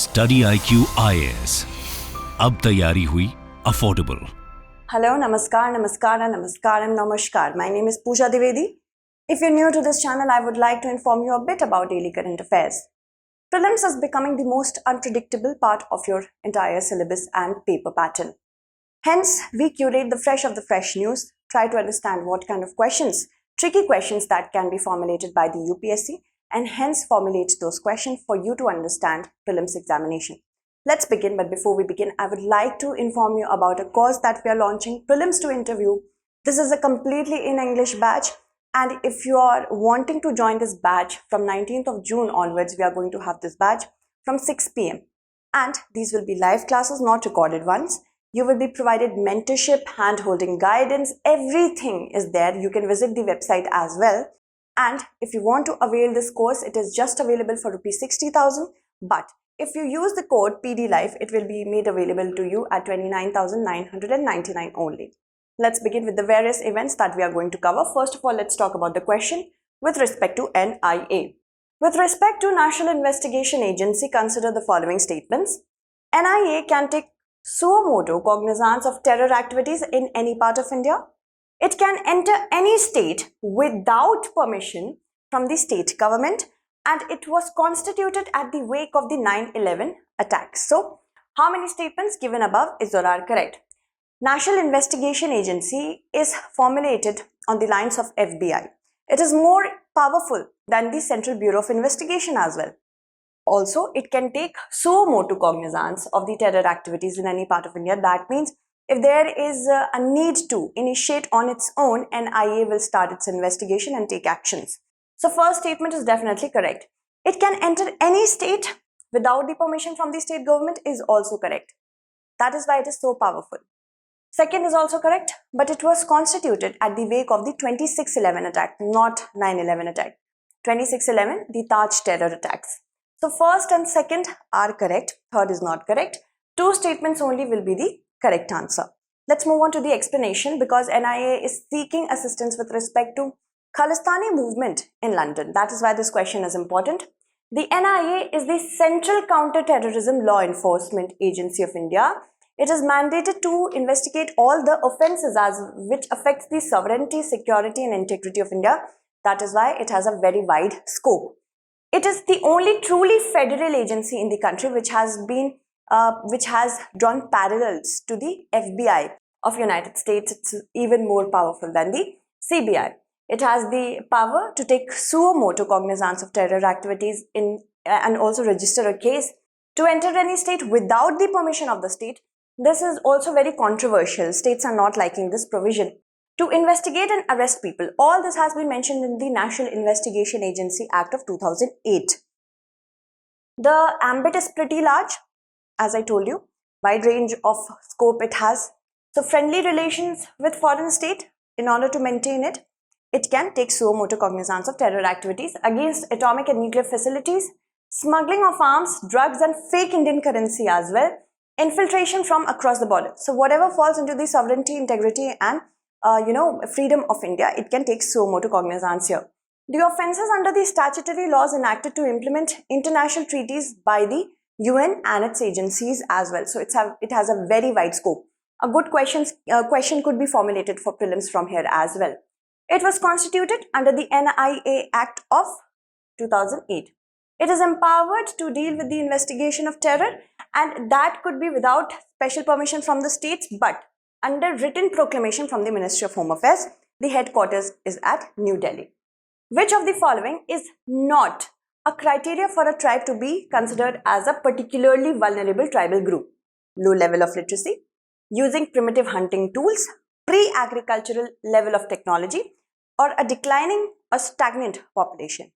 StudyIQ IAS, अब तैयारी हुई affordable. Hello, Namaskar, Namaskara, Namaskaram, Namaskar. My name is Pooja Divedi. If you're new to this channel, I would like to inform you a bit about daily current affairs. Prelims is becoming the most unpredictable part of your entire syllabus and paper pattern. Hence, we curate the fresh of the fresh news, try to understand what kind of questions, tricky questions that can be formulated by the UPSC, and hence formulate those questions for you to understand prelims examination. Let's begin, but before we begin, I would like to inform you about a course that we are launching, Prelims to Interview. This is a completely in English batch, and if you are wanting to join this batch from 19th of June onwards, we are going to have this batch from 6 p.m. And these will be live classes, not recorded ones. You will be provided mentorship, hand-holding guidance, everything is there. You can visit the website as well. And if you want to avail this course, it is just available for rupees 60,000. But if you use the code PDLIFE, it will be made available to you at 29,999 only. Let's begin with the various events that we are going to cover. First of all, let's talk about the question with respect to NIA. With respect to National Investigation Agency, consider the following statements. NIA can take suo motu cognizance of terror activities in any part of India. It can enter any state without permission from the state government, and it was constituted at the wake of the 9/11 attacks. So, how many statements given above is or are correct? National Investigation Agency is formulated on the lines of FBI. It is more powerful than the Central Bureau of Investigation as well. Also, it can take suo motu cognizance of the terror activities in any part of India. That means if there is a need to initiate on its own, NIA will start its investigation and take actions. So first statement is definitely correct. It can enter any state without the permission from the state government is also correct. That is why it is so powerful. Second is also correct, but it was constituted at the wake of the 26/11 attack, not 9/11 attack. 26/11, the Taj terror attacks. So first and second are correct, third is not correct. Two statements only will be the correct answer. Let's move on to the explanation because NIA is seeking assistance with respect to Khalistani movement in London. That is why this question is important. The NIA is the Central Counter-Terrorism Law Enforcement Agency of India. It is mandated to investigate all the offences which affects the sovereignty, security and integrity of India. That is why it has a very wide scope. It is the only truly federal agency in the country which has drawn parallels to the FBI of United States. It's even more powerful than the CBI. It has the power to take suo motu cognizance of terror activities and also register a case to enter any state without the permission of the state. This is also very controversial. States are not liking this provision. To investigate and arrest people. All this has been mentioned in the National Investigation Agency Act of 2008. The ambit is pretty large, as I told you, wide range of scope it has. So friendly relations with foreign state, in order to maintain it, it can take suo motu cognizance of terror activities against atomic and nuclear facilities, smuggling of arms, drugs and fake Indian currency as well, infiltration from across the border. So whatever falls into the sovereignty, integrity and freedom of India, it can take suo motu cognizance here. The offences under the statutory laws enacted to implement international treaties by the UN and its agencies as well. So it has a very wide scope. A good question could be formulated for prelims from here as well. It was constituted under the NIA Act of 2008. It is empowered to deal with the investigation of terror, and that could be without special permission from the states, but under written proclamation from the Ministry of Home Affairs. The headquarters is at New Delhi. Which of the following is not a criteria for a tribe to be considered as a particularly vulnerable tribal group? Low level of literacy, using primitive hunting tools, pre-agricultural level of technology, or a declining or stagnant population.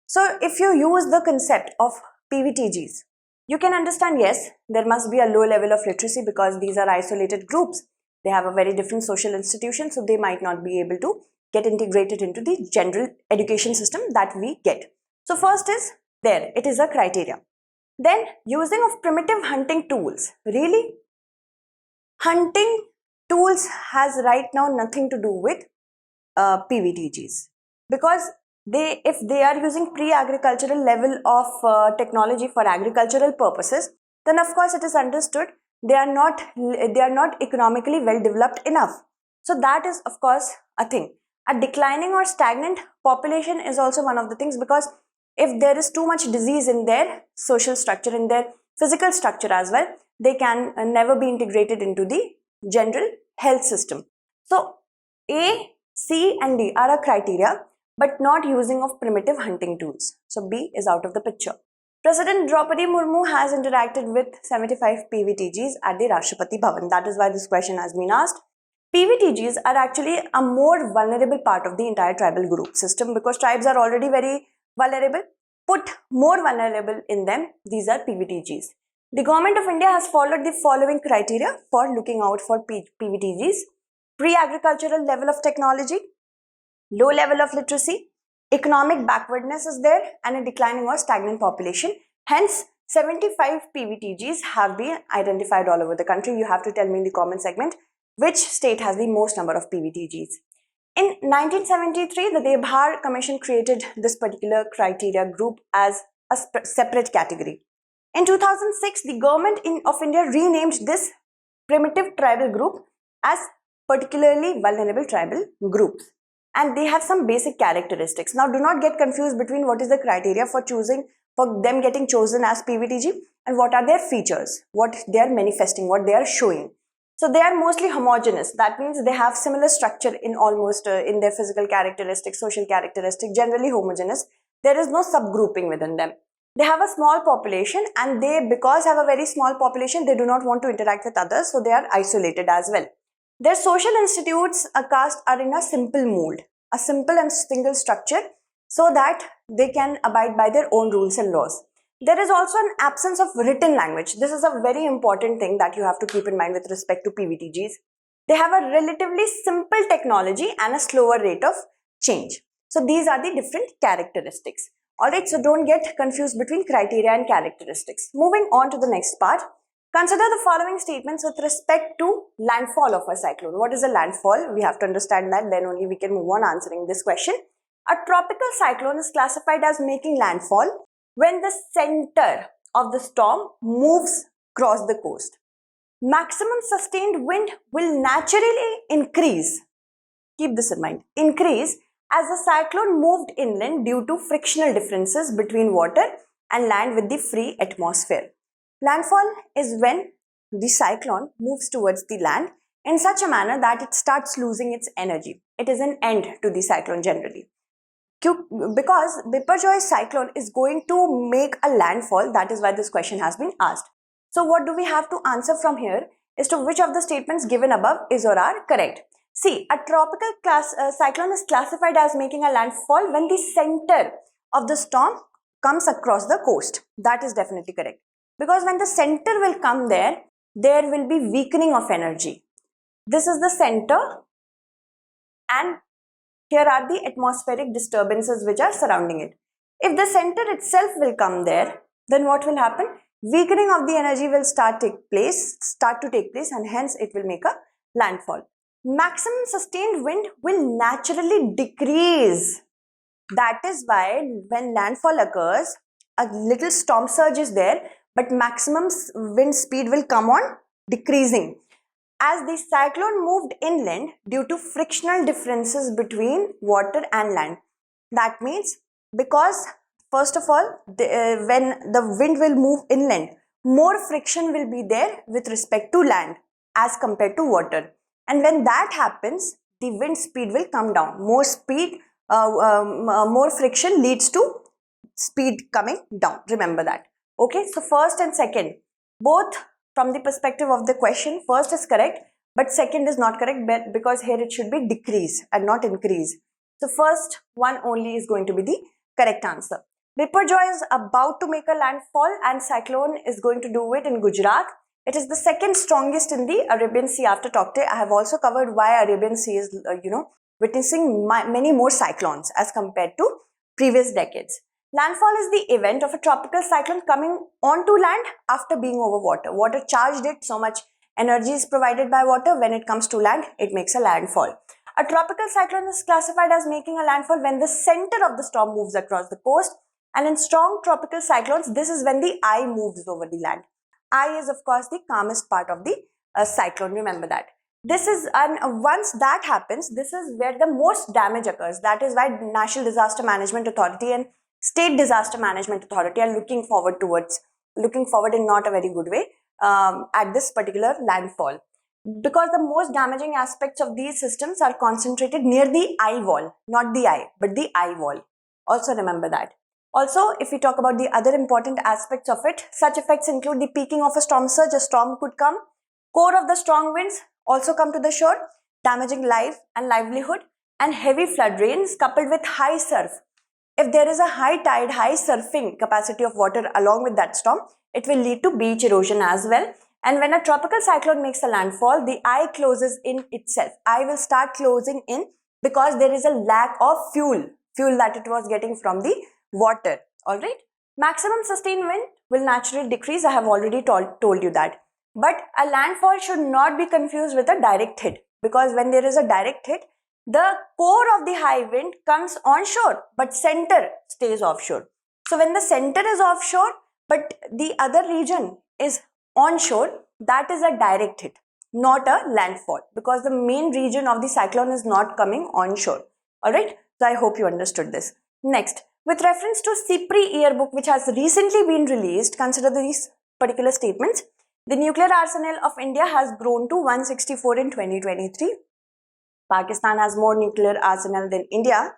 So if you use the concept of PVTGs, you can understand, yes, there must be a low level of literacy because these are isolated groups. They have a very different social institution, so they might not be able to get integrated into the general education system that we get. So first is there, it is a criteria. Then using of primitive hunting tools. Really? Hunting tools has right now nothing to do with PVTGs because if they are using pre-agricultural level of technology for agricultural purposes, then of course it is understood they are not economically well developed enough. So that is of course a thing. A declining or stagnant population is also one of the things, because if there is too much disease in their social structure, in their physical structure as well, they can never be integrated into the general health system. So A, C and D are a criteria, but not using of primitive hunting tools. So B is out of the picture. President Draupadi Murmu has interacted with 75 PVTGs at the Rashtrapati Bhavan. That is why this question has been asked. PVTGs are actually a more vulnerable part of the entire tribal group system, because tribes are already very vulnerable. Put more vulnerable in them, these are PVTGs. The Government of India has followed the following criteria for looking out for PVTGs. Pre-agricultural level of technology, low level of literacy, economic backwardness is there, and a declining or stagnant population. Hence, 75 PVTGs have been identified all over the country. You have to tell me in the comment segment which state has the most number of PVTGs. In 1973, the Debhar Commission created this particular criteria group as a separate category. In 2006, the Government of India renamed this primitive tribal group as particularly vulnerable tribal groups. And they have some basic characteristics. Now, do not get confused between what is the criteria for them getting chosen as PVTG and what are their features, what they are manifesting, what they are showing. So they are mostly homogeneous. That means they have similar structure in almost in their physical characteristics, social characteristics, generally homogeneous. There is no subgrouping within them. They have a small population, and because have a very small population, they do not want to interact with others, so they are isolated as well. Their social institutes are in a simple mold, a simple and single structure, so that they can abide by their own rules and laws. There is also an absence of written language. This is a very important thing that you have to keep in mind with respect to PVTGs. They have a relatively simple technology and a slower rate of change. So these are the different characteristics. Alright, so don't get confused between criteria and characteristics. Moving on to the next part. Consider the following statements with respect to landfall of a cyclone. What is a landfall? We have to understand that, then only we can move on answering this question. A tropical cyclone is classified as making landfall when the center of the storm moves across the coast. Maximum sustained wind will naturally increase. Keep this in mind. Increase as the cyclone moved inland due to frictional differences between water and land with the free atmosphere. Landfall is when the cyclone moves towards the land in such a manner that it starts losing its energy. It is an end to the cyclone generally. Because Biparjoy cyclone is going to make a landfall, that is why this question has been asked. So what do we have to answer from here is to which of the statements given above is or are correct. See, a tropical cyclone is classified as making a landfall when the center of the storm comes across the coast. That is definitely correct. Because when the center will come there will be weakening of energy. This is the center, and here are the atmospheric disturbances which are surrounding it. If the center itself will come there, then what will happen? Weakening of the energy will start to take place, and hence it will make a landfall. Maximum sustained wind will naturally decrease. That is why when landfall occurs, a little storm surge is there, but maximum wind speed will come on decreasing. As the cyclone moved inland due to frictional differences between water and land. That means, because first of all, when the wind will move inland, more friction will be there with respect to land as compared to water. And when that happens, the wind speed will come down. More friction leads to speed coming down. Remember that. Okay, so first and second, both from the perspective of the question, first is correct, but second is not correct because here it should be decrease and not increase. So first one only is going to be the correct answer. Biparjoy is about to make a landfall, and cyclone is going to do it in Gujarat. It is the second strongest in the Arabian Sea after Taukte. I have also covered why Arabian Sea is, witnessing many more cyclones as compared to previous decades. Landfall is the event of a tropical cyclone coming onto land after being over water. Water charged it, so much energy is provided by water. When it comes to land, it makes a landfall. A tropical cyclone is classified as making a landfall when the center of the storm moves across the coast. And in strong tropical cyclones, this is when the eye moves over the land. Eye is, of course, the calmest part of the cyclone. Remember that. This is, and once that happens, this is where the most damage occurs. That is why National Disaster Management Authority and State Disaster Management Authority are looking forward in not a very good way at this particular landfall. Because the most damaging aspects of these systems are concentrated near the eye wall, not the eye, but the eye wall. Also remember that. Also, if we talk about the other important aspects of it, such effects include the peaking of a storm surge. A storm could come. Core of the strong winds also come to the shore, damaging life and livelihood, and heavy flood rains coupled with high surf. If there is a high tide, high surfing capacity of water along with that storm, it will lead to beach erosion as well. And when a tropical cyclone makes a landfall, the eye closes in itself. Eye will start closing in because there is a lack of fuel that it was getting from the water. Alright. Maximum sustained wind will naturally decrease. I have already told you that. But a landfall should not be confused with a direct hit, because when there is a direct hit, the core of the high wind comes onshore, but center stays offshore. So when the center is offshore, but the other region is onshore, that is a direct hit, not a landfall, because the main region of the cyclone is not coming onshore. Alright, so I hope you understood this. Next, with reference to CPRI yearbook, which has recently been released, consider these particular statements. The nuclear arsenal of India has grown to 164 in 2023. Pakistan has more nuclear arsenal than India.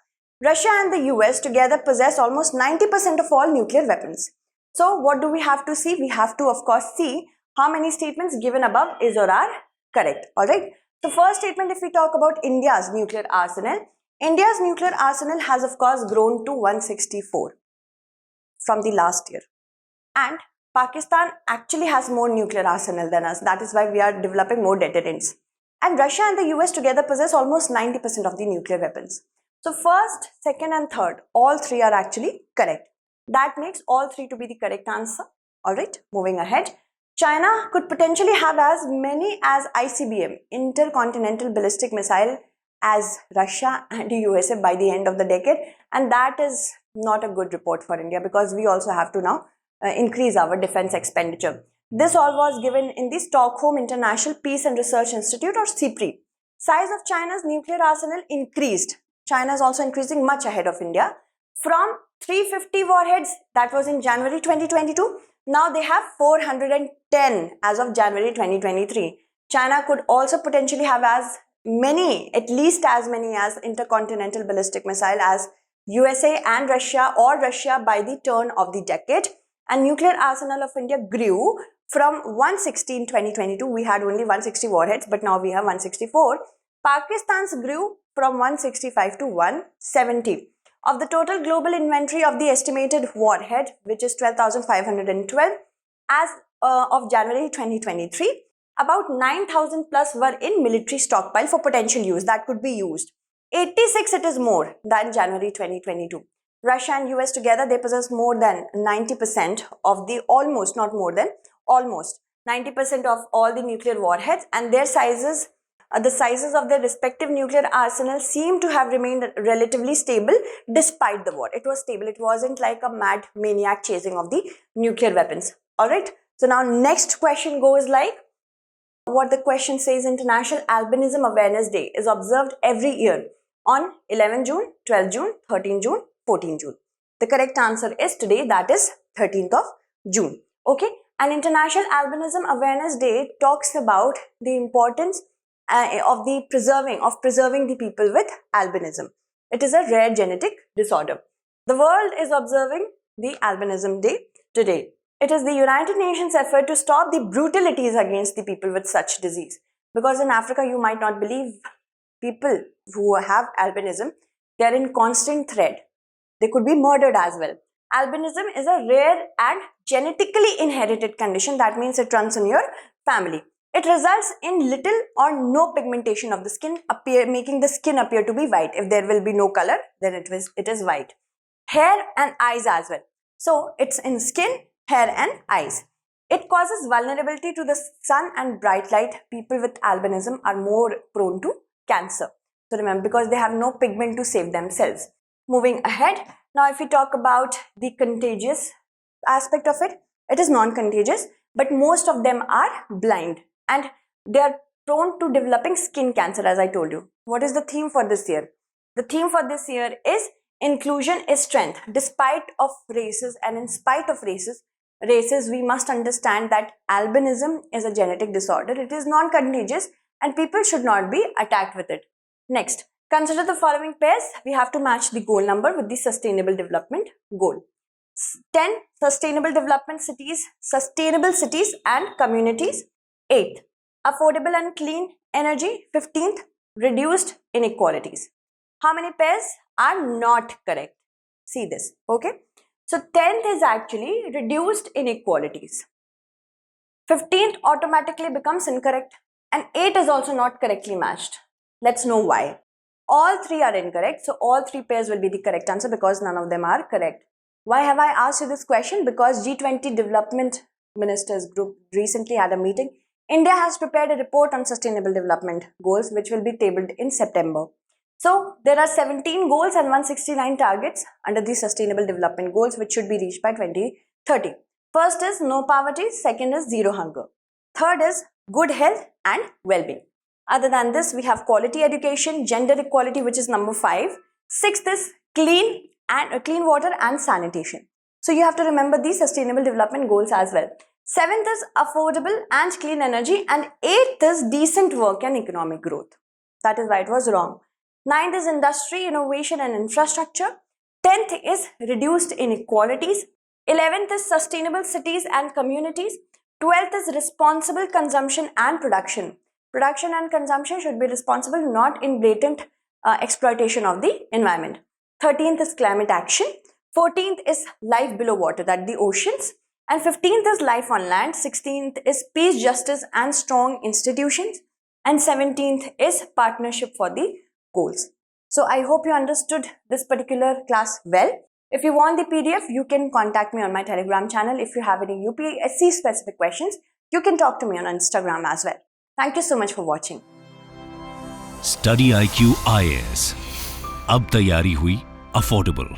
Russia and the US together possess almost 90% of all nuclear weapons. So what do we have to see? We have to, of course, see how many statements given above is or are correct. Alright. So first statement, if we talk about India's nuclear arsenal has, of course, grown to 164 from the last year. And Pakistan actually has more nuclear arsenal than us. That is why we are developing more deterrents. And Russia and the US together possess almost 90% of the nuclear weapons. So first, second and third, all three are actually correct. That makes all three to be the correct answer. Alright, moving ahead. China could potentially have as many as ICBM, intercontinental ballistic missile, as Russia and USA by the end of the decade. And that is not a good report for India, because we also have to now increase our defense expenditure. This all was given in the Stockholm International Peace and Research Institute, or CPRI. Size of China's nuclear arsenal increased. China is also increasing much ahead of India. From 350 warheads, that was in January 2022, now they have 410 as of January 2023. China could also potentially have as many, at least as many as intercontinental ballistic missile as USA and Russia, or Russia by the turn of the decade. And nuclear arsenal of India grew from 160 in 2022. We had only 160 warheads, but now we have 164. Pakistan's grew from 165 to 170. Of the total global inventory of the estimated warhead, which is 12,512, as of January 2023, about 9,000 plus were in military stockpile for potential use that could be used. 86 it is more than January 2022. Russia and US together, they possess more than 90% of the, almost 90% of all the nuclear warheads, and their sizes, the sizes of their respective nuclear arsenals seem to have remained relatively stable despite the war. It was stable. It wasn't like a mad maniac chasing of the nuclear weapons. Alright. So now next question goes like, what the question says, International Albinism Awareness Day is observed every year on 11 June, 12 June, 13 June, 14 June. The correct answer is today, that is 13th of June. Okay. And International Albinism Awareness Day talks about the importance of preserving the people with albinism. It is a rare genetic disorder. The world is observing the Albinism Day today. It is the United Nations effort to stop the brutalities against the people with such disease. Because in Africa, you might not believe, people who have albinism, they are in constant threat. They could be murdered as well. Albinism is a rare and genetically inherited condition. That means it runs in your family. It results in little or no pigmentation of the skin, making the skin appear to be white. If there will be no color, then it is white. Hair and eyes as well. So it's in skin, hair and eyes. It causes vulnerability to the sun and bright light. People with albinism are more prone to cancer. So remember, because they have no pigment to save themselves. Moving ahead, now if we talk about the contagious aspect of it, it is non-contagious, but most of them are blind and they are prone to developing skin cancer, as I told you. What is the theme for this year? The theme for this year is inclusion is strength. Despite of races and in spite of races, we must understand that albinism is a genetic disorder. It is non-contagious and people should not be attacked with it. Next, consider the following pairs. We have to match the goal number with the sustainable development goal. 10. Sustainable cities and communities. 8th, affordable and clean energy. 15th, reduced inequalities. How many pairs are not correct? See this, okay? So 10th is actually reduced inequalities. 15th automatically becomes incorrect and 8 is also not correctly matched. Let's know why. All 3 are incorrect, so all 3 pairs will be the correct answer because none of them are correct. Why have I asked you this question? Because G20 Development Ministers Group recently had a meeting. India has prepared a report on sustainable development goals which will be tabled in September. So there are 17 goals and 169 targets under the sustainable development goals which should be reached by 2030. First is no poverty, second is zero hunger. Third is good health and well-being. Other than this, we have quality education, gender equality, which is number 5. Sixth is clean water and sanitation. So you have to remember these sustainable development goals as well. 7th is affordable and clean energy, and 8th is decent work and economic growth. That is why it was wrong. 9th is industry, innovation and infrastructure. 10th is reduced inequalities. 11th is sustainable cities and communities. 12th is responsible consumption and production. Production and consumption should be responsible, not in blatant exploitation of the environment. 13th is climate action. 14th is life below water, that the oceans. And 15th is life on land. 16th is peace, justice and strong institutions. And 17th is partnership for the goals. So I hope you understood this particular class well. If you want the PDF, you can contact me on my Telegram channel. If you have any UPSC specific questions, you can talk to me on Instagram as well. Thank you so much for watching. StudyIQ IAS. अब तैयारी हुई affordable.